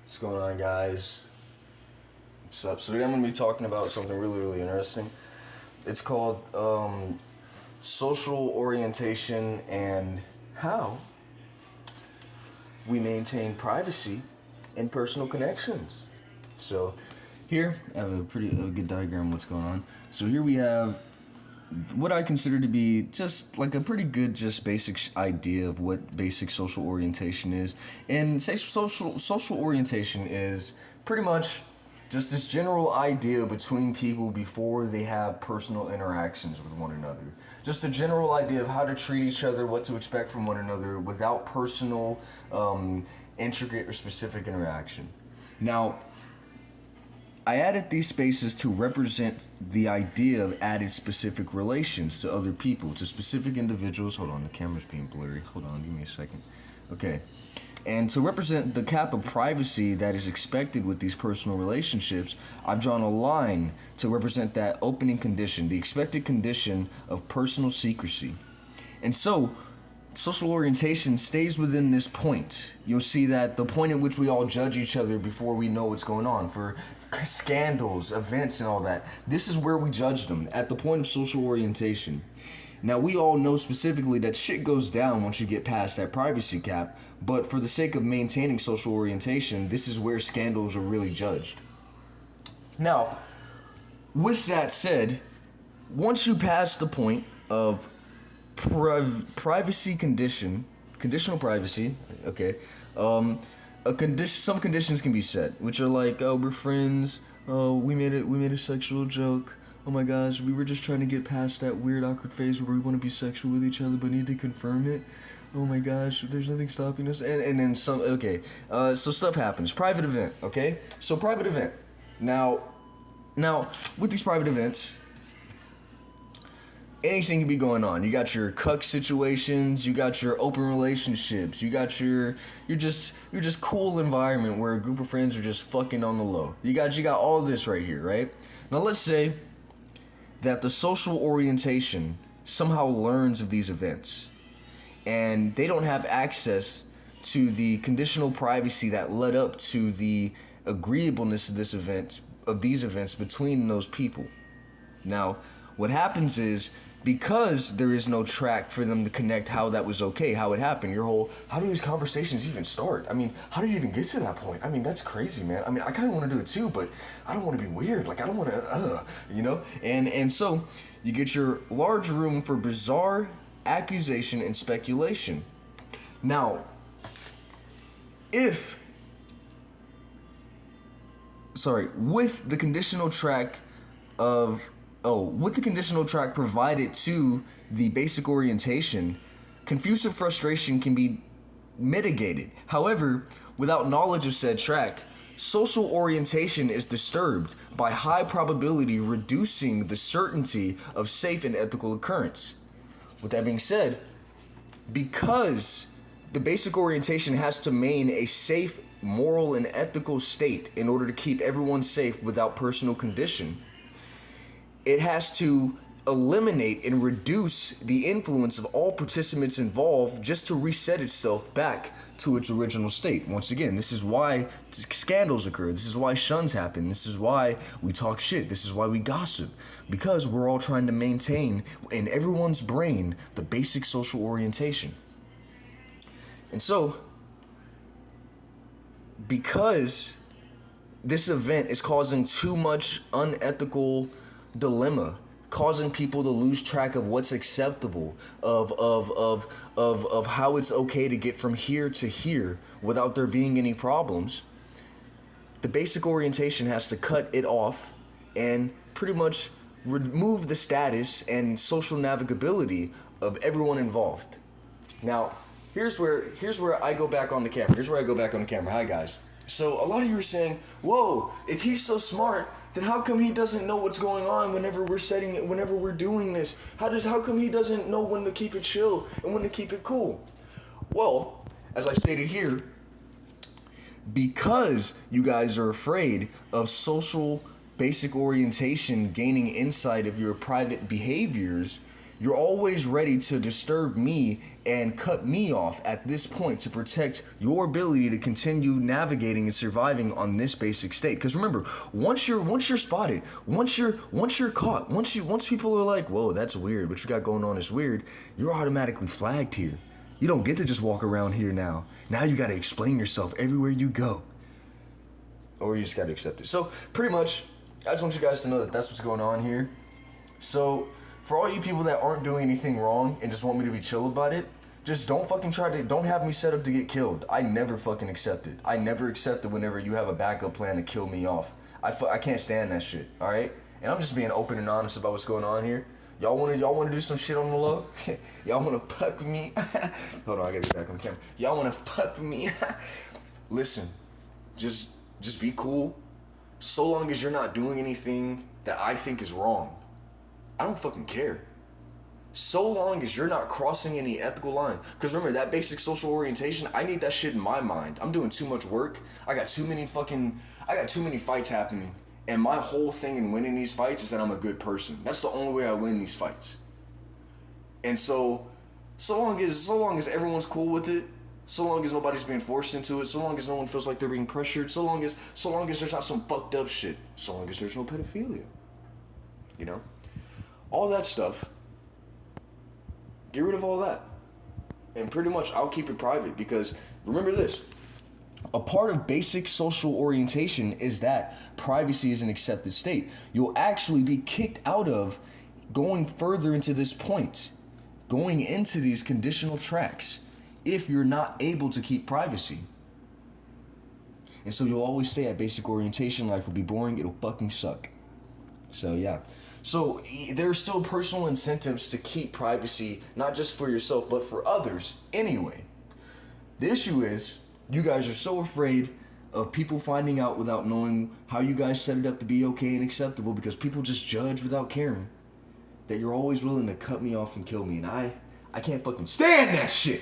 What's going on, guys? What's up? So today I'm going to be talking about something really interesting. It's called social orientation and how we maintain privacy and personal connections. So here I have a good diagram of what's going on. So here we have what I consider to be just like a pretty good, just basic idea of what basic social orientation is. And say social orientation is pretty much just this general idea between people before they have personal interactions with one another. Just a general idea of how to treat each other, what to expect from one another without personal, intricate or specific interaction. Now, I added these spaces to represent the idea of added specific relations to other people, to specific individuals. Hold on, the camera's being blurry. Hold on, give me a second. Okay. And to represent the cap of privacy that is expected with these personal relationships, I've drawn a line to represent that opening condition, the expected condition of personal secrecy. And so, social orientation stays within this point. You'll see that the point at which we all judge each other before we know what's going on, for scandals, events, and all that. This is where we judge them, at the point of social orientation. Now, we all know specifically that shit goes down once you get past that privacy cap, but for the sake of maintaining social orientation, this is where scandals are really judged. Now, with that said, once you pass the point of conditional privacy, okay, some conditions can be set, which are like, oh, we're friends, oh, we made a sexual joke, oh my gosh, we were just trying to get past that weird awkward phase where we want to be sexual with each other but need to confirm it, oh my gosh, there's nothing stopping us, and then some, okay, so stuff happens. Private event, okay, so private event. Now, with these private events, anything can be going on. You got your cuck situations, you got your open relationships, you got your just cool environment where a group of friends are just fucking on the low. You got all this right here, right? Now let's say that the social orientation somehow learns of these events and they don't have access to the conditional privacy that led up to the agreeableness of these events between those people. Now, what happens is, because there is no track for them to connect how that was okay, how it happened, how do these conversations even start? I mean, how do you even get to that point? I mean, that's crazy, man. I mean, I kind of want to do it too, but I don't want to be weird. Like, I don't want to, And so, you get your large room for bizarre accusation and speculation. Now, with the conditional track provided to the basic orientation, confuse and frustration can be mitigated. However, without knowledge of said track, social orientation is disturbed by high probability, reducing the certainty of safe and ethical occurrence. With that being said, because the basic orientation has to maintain a safe, moral, and ethical state in order to keep everyone safe without personal condition, it has to eliminate and reduce the influence of all participants involved just to reset itself back to its original state. Once again, this is why scandals occur. This is why shuns happen. This is why we talk shit. This is why we gossip. Because we're all trying to maintain in everyone's brain the basic social orientation. And so, because this event is causing too much unethical dilemma, causing people to lose track of what's acceptable, of how it's okay to get from here to here without there being any problems, the basic orientation has to cut it off and pretty much remove the status and social navigability of everyone involved. Now, here's where I go back on the camera. Hi, guys. So a lot of you are saying, whoa, if he's so smart, then how come he doesn't know what's going on whenever we're doing this? How come he doesn't know when to keep it chill and when to keep it cool? Well, as I stated here, because you guys are afraid of social basic orientation gaining insight of your private behaviors, You're always ready to disturb me and cut me off at this point to protect your ability to continue navigating and surviving on this basic state. Because remember, once you're spotted, once you're caught, once people are like, whoa, that's weird, what you got going on is weird, you're automatically flagged here. You don't get to just walk around here now. Now you gotta explain yourself everywhere you go. Or you just gotta accept it. So pretty much, I just want you guys to know that that's what's going on here. So for all you people that aren't doing anything wrong and just want me to be chill about it, just don't fucking don't have me set up to get killed. I never fucking accept it. I never accept it whenever you have a backup plan to kill me off. I can't stand that shit, alright? And I'm just being open and honest about what's going on here. Y'all wanna do some shit on the low? Y'all wanna fuck with me? Hold on, I gotta get back on the camera. Y'all wanna fuck with me? Listen, just be cool. So long as you're not doing anything that I think is wrong. I don't fucking care. So long as you're not crossing any ethical lines. Because remember, that basic social orientation, I need that shit in my mind. I'm doing too much work. I got too many fights happening. And my whole thing in winning these fights is that I'm a good person. That's the only way I win these fights. And so long as everyone's cool with it, so long as nobody's being forced into it, so long as no one feels like they're being pressured, so long as there's not some fucked up shit, so long as there's no pedophilia. You know? All that stuff. Get rid of all that. And pretty much I'll keep it private because remember this. A part of basic social orientation is that privacy is an accepted state. You'll actually be kicked out of going further into this point, going into these conditional tracks, if you're not able to keep privacy. And so you'll always stay at basic orientation. Life will be boring. It'll fucking suck. So yeah. So there are still personal incentives to keep privacy, not just for yourself, but for others anyway. The issue is, you guys are so afraid of people finding out without knowing how you guys set it up to be okay and acceptable because people just judge without caring, that you're always willing to cut me off and kill me. And I can't fucking stand that shit.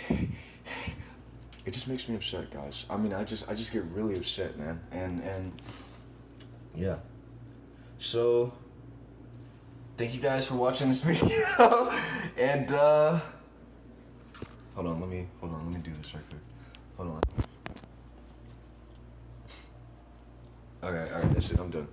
It just makes me upset, guys. I mean, I just get really upset, man. And yeah. So, thank you guys for watching this video. And hold on, let me do this right quick. Hold on. Alright, that's it, I'm done.